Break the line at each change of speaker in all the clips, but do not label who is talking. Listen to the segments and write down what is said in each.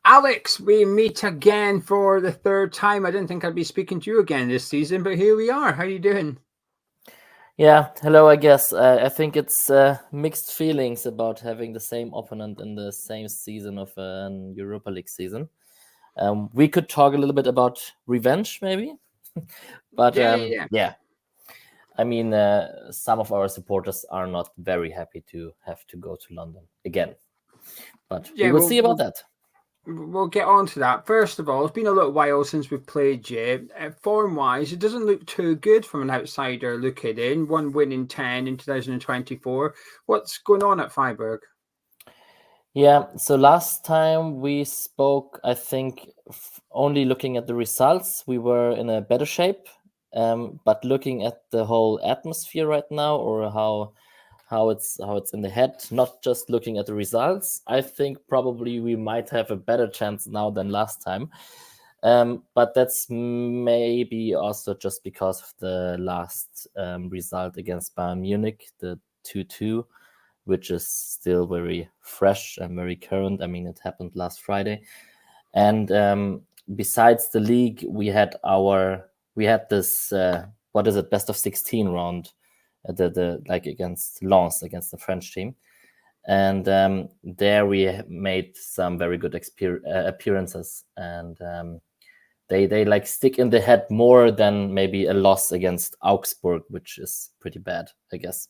Alex, we meet again for the third time. I didn't think I'd be speaking to you again this season, but here we are. How are you doing?
Yeah, hello, I guess. I think it's mixed feelings about having the same opponent in the same season of an Europa League season. We could talk a little bit about revenge, maybe. But
Yeah.
I mean, some of our supporters are not very happy to have to go to London again. But we will see about that.
We'll get on to that. First of all, it's been a little while since we've played you. Form-wise, it doesn't look too good from an outsider looking in. 1 win in 10 in 2024. What's going on at Freiburg?
Yeah, so last time we spoke, I think only looking at the results, we were in a better shape. But looking at the whole atmosphere right now, or how it's in the head, not just looking at the results, I think probably we might have a better chance now than last time. But that's maybe also just because of the last result against Bayern Munich, the 2-2, which is still very fresh and very current. I mean, it happened last Friday. And besides the league, we had this what is it, best of 16 round, the like against Lens, against the French team, and there we made some very good appearances, and they like stick in the head more than maybe a loss against Augsburg, which is pretty bad, I guess.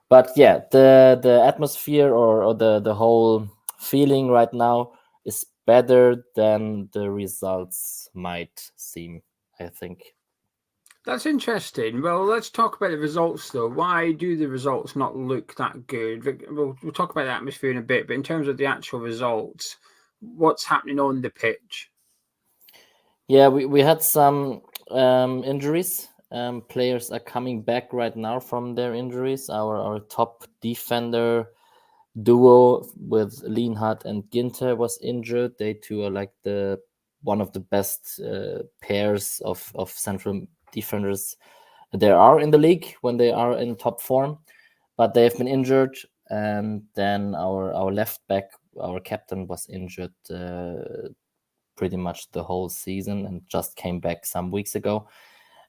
But yeah, the atmosphere or the whole feeling right now is better than the results might seem, I think.
That's interesting. Well, let's talk about the results, though. Why do the results not look that good? We'll talk about the atmosphere in a bit, but in terms of the actual results, what's happening on the pitch?
Yeah, we had some injuries. Players are coming back right now from their injuries. Our top defender duo with Lienhardt and Ginter was injured. They two are like one of the best pairs of central defenders there are in the league when they are in top form, but they have been injured. And then our left back, our captain, was injured pretty much the whole season and just came back some weeks ago.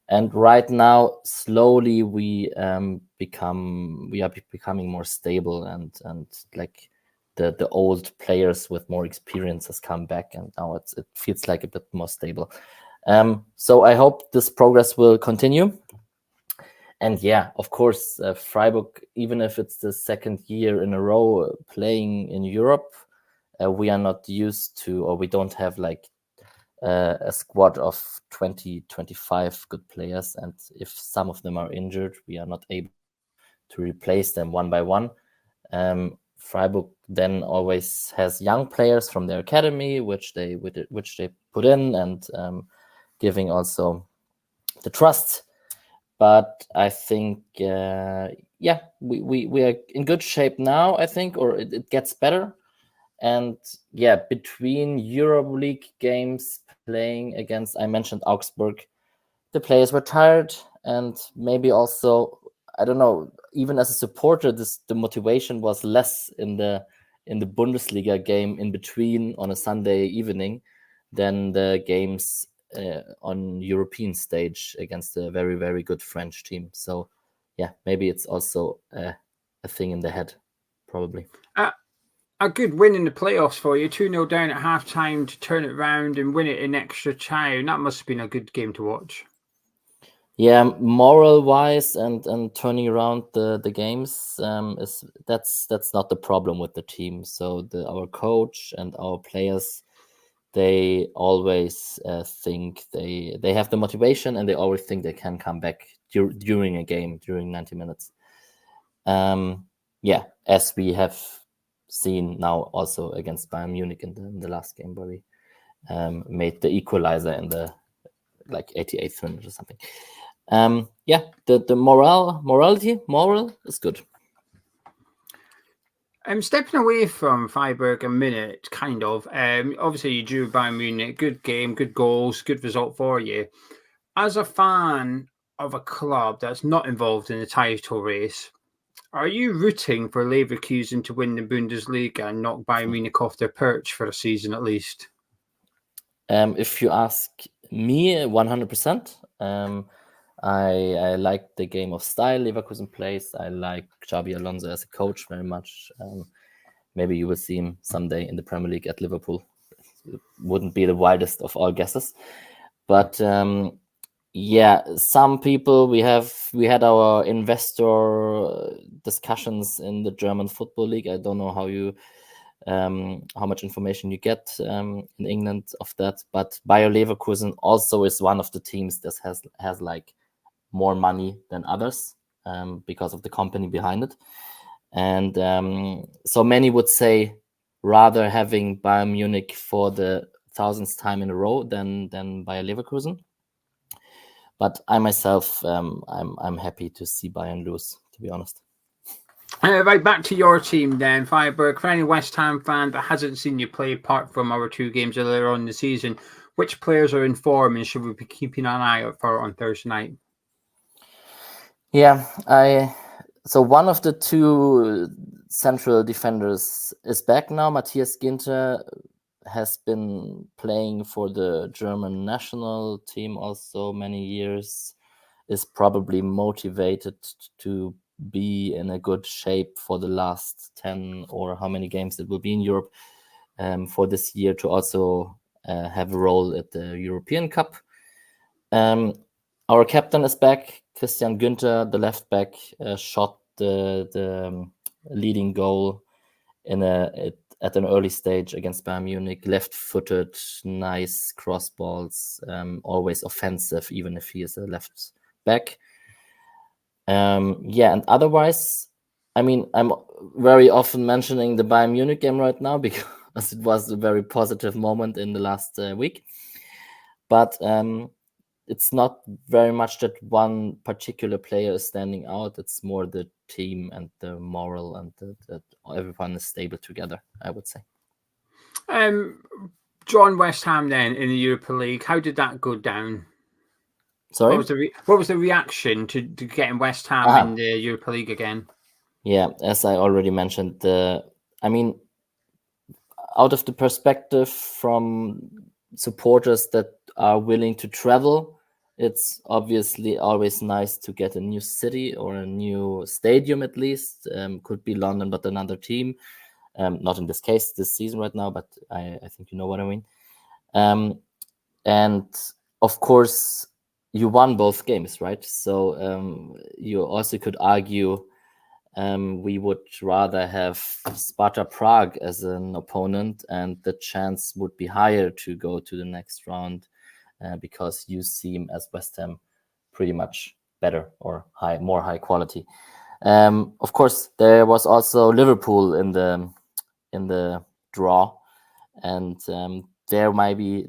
And right now, slowly we are becoming more stable, and like the old players with more experience has come back, and now it feels like a bit more stable. So I hope this progress will continue. And yeah, of course, Freiburg, even if it's the second year in a row playing in Europe, we are not used to, or we don't have like a squad of 20-25 good players, and if some of them are injured, we are not able to replace them one by one. Freiburg then always has young players from their academy, which they put in, and giving also the trust. But I think we are in good shape now, I think, or it gets better. And yeah, between Europa League games playing against, I mentioned Augsburg, the players were tired, and maybe also, I don't know, even as a supporter, the motivation was less in the Bundesliga game in between on a Sunday evening than the games on European stage against a very, very good French team. So yeah, maybe it's also a thing in the head, probably.
A good win in the playoffs for you, 2-0 down at half-time to turn it round and win it in extra time. That must have been a good game to watch.
Yeah, moral-wise and turning around the games, that's not the problem with the team. So our coach and our players, they always think they have the motivation, and they always think they can come back during a game, during 90 minutes. Yeah, as we have seen now also against Bayern Munich in the last game, where we made the equalizer in the like 88th minute or something. Yeah, the moral is good.
I'm stepping away from Freiburg a minute, kind of. Obviously, you drew Bayern Munich, good game, good goals, good result for you. As a fan of a club that's not involved in the title race, Are you rooting for Leverkusen to win the Bundesliga and knock Bayern Munich off their perch for a season at least?
If you ask me, 100%. I like the game of style Leverkusen plays. I like Xabi Alonso as a coach very much. Maybe you will see him someday in the Premier League at Liverpool. It wouldn't be the wildest of all guesses. But yeah, some people, we had our investor discussions in the German Football League. I don't know how much information you get in England of that, but Bayer Leverkusen also is one of the teams that has like more money than others because of the company behind it. And so many would say rather having Bayern Munich for the 1000th time in a row than Bayer Leverkusen. But I myself, I'm happy to see Bayern lose, to be honest.
Right, back to your team then, Freiburg. For any West Ham fan that hasn't seen you play apart from our 2 games earlier on in the season, which players are in form and should we be keeping an eye out for on Thursday night?
Yeah, so one of the 2 central defenders is back now. Matthias Ginter has been playing for the German national team also many years, is probably motivated to be in a good shape for the last 10 or how many games it will be in Europe for this year to also have a role at the European Cup. Our captain is back. Christian Günther, the left back, shot the leading goal at an early stage against Bayern Munich. Left-footed, nice cross balls, always offensive, even if he is a left back. And otherwise, I mean, I'm very often mentioning the Bayern Munich game right now because it was a very positive moment in the last week. But it's not very much that one particular player is standing out. It's more the team and the moral and that everyone is stable together, I would say.
John, West Ham then in the Europa League, how did that go down?
Sorry?
What was the reaction to getting West Ham in the Europa League again?
Yeah, as I already mentioned, I mean, out of the perspective from supporters that are willing to travel, it's obviously always nice to get a new city or a new stadium at least. Could be London, but another team. Not in this case, this season right now, but I think you know what I mean. And of course, you won both games, right? So you also could argue we would rather have Sparta Prague as an opponent, and the chance would be higher to go to the next round because you seem as West Ham pretty much better or more high quality. Of course, there was also Liverpool in the draw, and there maybe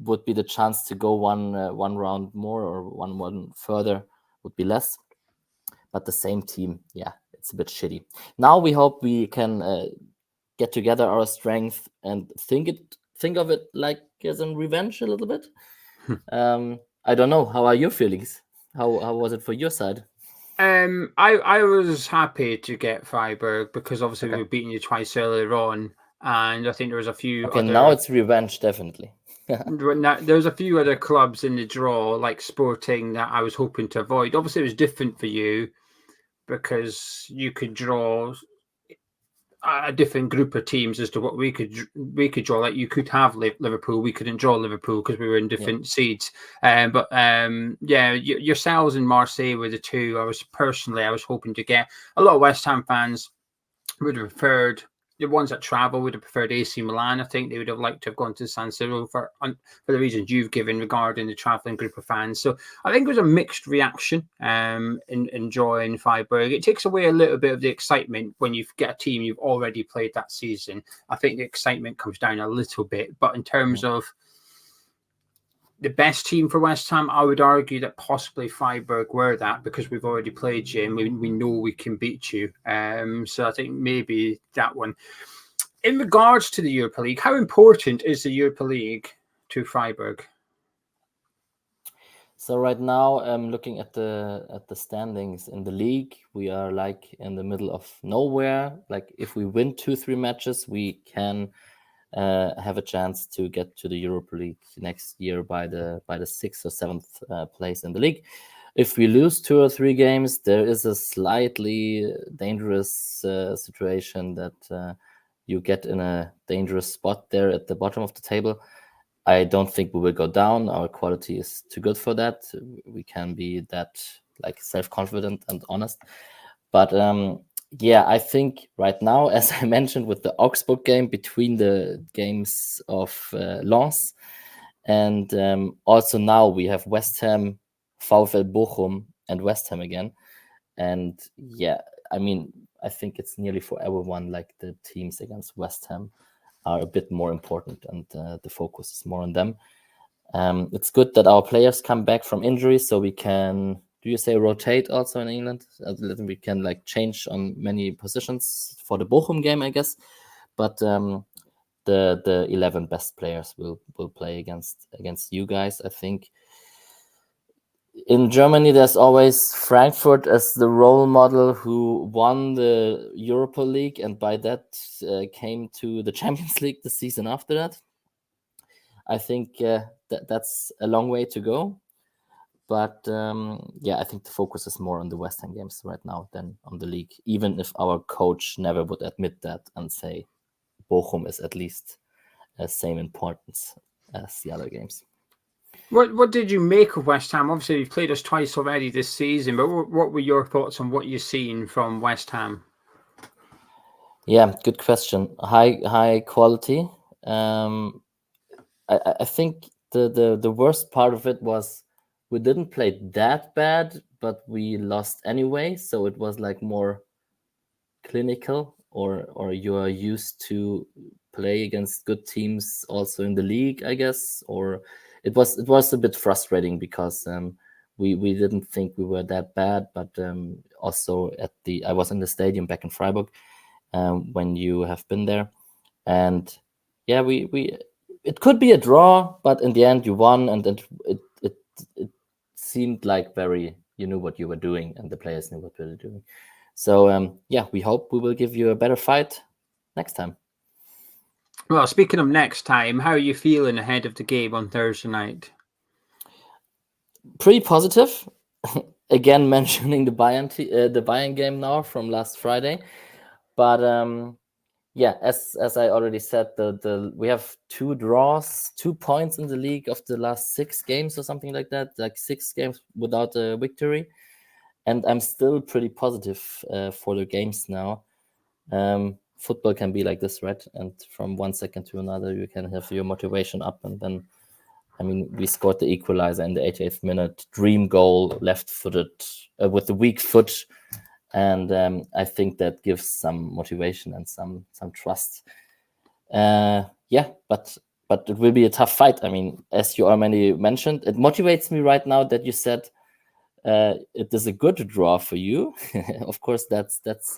would be the chance to go one round more or one further would be less. But the same team, yeah, it's a bit shitty. Now we hope we can get together our strength and think of it like as a revenge a little bit. I don't know. How are your feelings? How was it for your side?
I was happy to get Freiburg because obviously we were beating you twice earlier on, and I think there was a few.
Okay, now it's revenge, definitely.
There was a few other clubs in the draw, like Sporting, that I was hoping to avoid. Obviously, it was different for you because you could draw a different group of teams as to what we could draw. Like you could have Liverpool, we couldn't draw Liverpool because we were in different seeds. But yourselves and Marseille were the 2 I was hoping to get. A lot of West Ham fans would have preferred. The ones that travel would have preferred AC Milan. I think they would have liked to have gone to San Siro for the reasons you've given regarding the traveling group of fans. So I think it was a mixed reaction in drawing Freiburg. It takes away a little bit of the excitement when you get a team you've already played that season. I think the excitement comes down a little bit. But in terms of the best team for West Ham, I would argue that possibly Freiburg were that because we've already played you and we know we can beat you. So I think maybe that one. In regards to the Europa League, how important is the Europa League to Freiburg?
So right now, looking at the standings in the league, we are like in the middle of nowhere. Like if we win 2-3 matches, we can have a chance to get to the Europa League next year by the 6th or 7th place in the league. If we lose 2 or 3 games, there is a slightly dangerous situation that you get in a dangerous spot there at the bottom of the table. I don't think we will go down. Our quality is too good for that. We can be that like self-confident and honest. But yeah, I think right now, as I mentioned with the Augsburg game, between the games of Lens, and also now we have West Ham, VfL Bochum, and West Ham again. And yeah, I mean, I think it's nearly for everyone, like the teams against West Ham are a bit more important, and the focus is more on them. It's good that our players come back from injuries, so we can, do you say rotate also in England? We can like change on many positions for the Bochum game, I guess. But the 11 best players will play against you guys, I think. In Germany, there's always Frankfurt as the role model who won the Europa League, and by that came to the Champions League the season after that. I think that's a long way to go. But yeah, I think the focus is more on the West Ham games right now than on the league, even if our coach never would admit that and say Bochum is at least the same importance as the other games.
What did you make of West Ham? Obviously, you've played us twice already this season, but what were your thoughts on what you've seen from West Ham?
Yeah, good question. High quality. I think the worst part of it was we didn't play that bad, but we lost anyway. So it was like more clinical, or you are used to play against good teams also in the league, I guess. Or it was a bit frustrating because we didn't think we were that bad, but also I was in the stadium back in Freiburg when you have been there, and yeah, we it could be a draw, but in the end you won, and it seemed like you knew what you were doing, and the players knew what they were doing. So yeah, we hope we will give you a better fight next time.
Well, speaking of next time, how are you feeling ahead of the game on Thursday night?
Pretty positive. Again, mentioning the Bayern game now from last Friday, but yeah, as I already said, we have 2 draws, 2 points in the league of the last 6 games or something like that, like 6 games without a victory, and I'm still pretty positive for the games now. Football can be like this, right? And from one second to another, you can have your motivation up, and then, I mean, we scored the equalizer in the 88th minute, dream goal, left-footed with the weak foot. And I think that gives some motivation and some trust. Yeah, but it will be a tough fight. I mean, as you already mentioned, it motivates me right now that you said it is a good draw for you. Of course, that's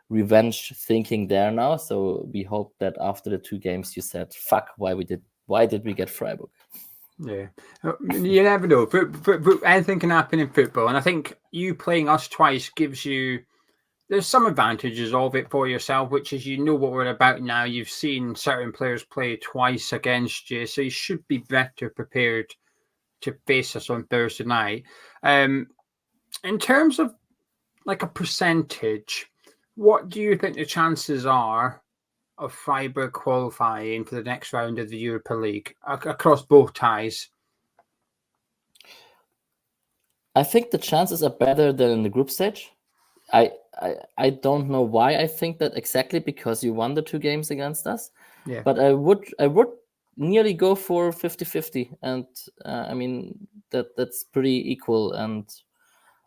revenge thinking there now. So we hope that after the 2 games you said, "Fuck, why did we get Freiburg?"
Yeah, you never know. But anything can happen in football, and I think you playing us twice gives you. There's some advantages of it for yourself, which is you know what we're about now. You've seen certain players play twice against you, so you should be better prepared to face us on Thursday night. In terms of like a percentage, what do you think the chances are of Freiburg qualifying for the next round of the Europa League across both ties?
I think the chances are better than in the group stage. I don't know why I think that exactly, because you won the 2 games against us.
Yeah.
But I would nearly go for 50-50, and I mean that's pretty equal. And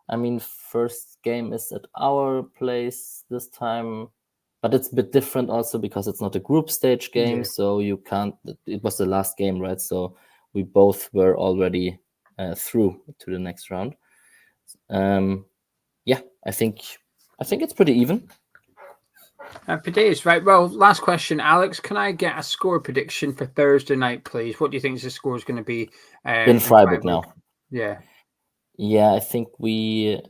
I mean, first game is at our place this time, but it's a bit different also because it's not a group stage game,
Yeah.
so you can't. It was the last game, right? So we both were already through to the next round. Yeah, I think it's pretty even.
It is, right. Well, last question, Alex. Can I get a score prediction for Thursday night, please? What do you think the score is going to be
in Freiburg now? Yeah, I think we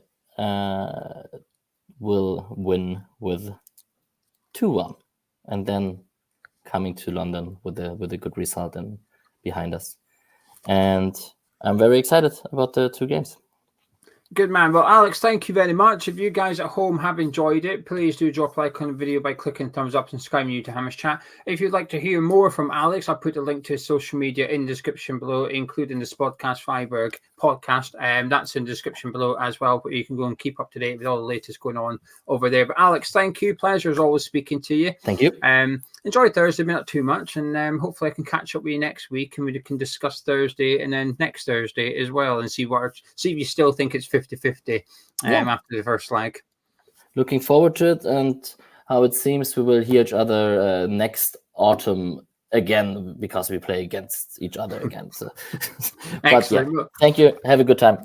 will win with 2-1, and then coming to London with a good result and behind us. And I'm very excited about the 2 games.
Good man. Well, Alex, thank you very much. If you guys at home have enjoyed it, please do drop a like on the video by clicking thumbs up and subscribing you to Hammers Chat. If you'd like to hear more from Alex, I'll put a link to his social media in the description below, including the Spodcast Freiburg podcast. That's in the description below as well, but you can go and keep up to date with all the latest going on over there. But Alex, thank you. Pleasure as always speaking to you.
Thank you.
Enjoy Thursday, but not too much. And hopefully I can catch up with you next week and we can discuss Thursday and then next Thursday as well and see if you still think it's 50-50 after the first leg.
Looking forward to it, and how it seems we will hear each other next autumn again, because we play against each other again. So. But yeah, thank you. Have a good time.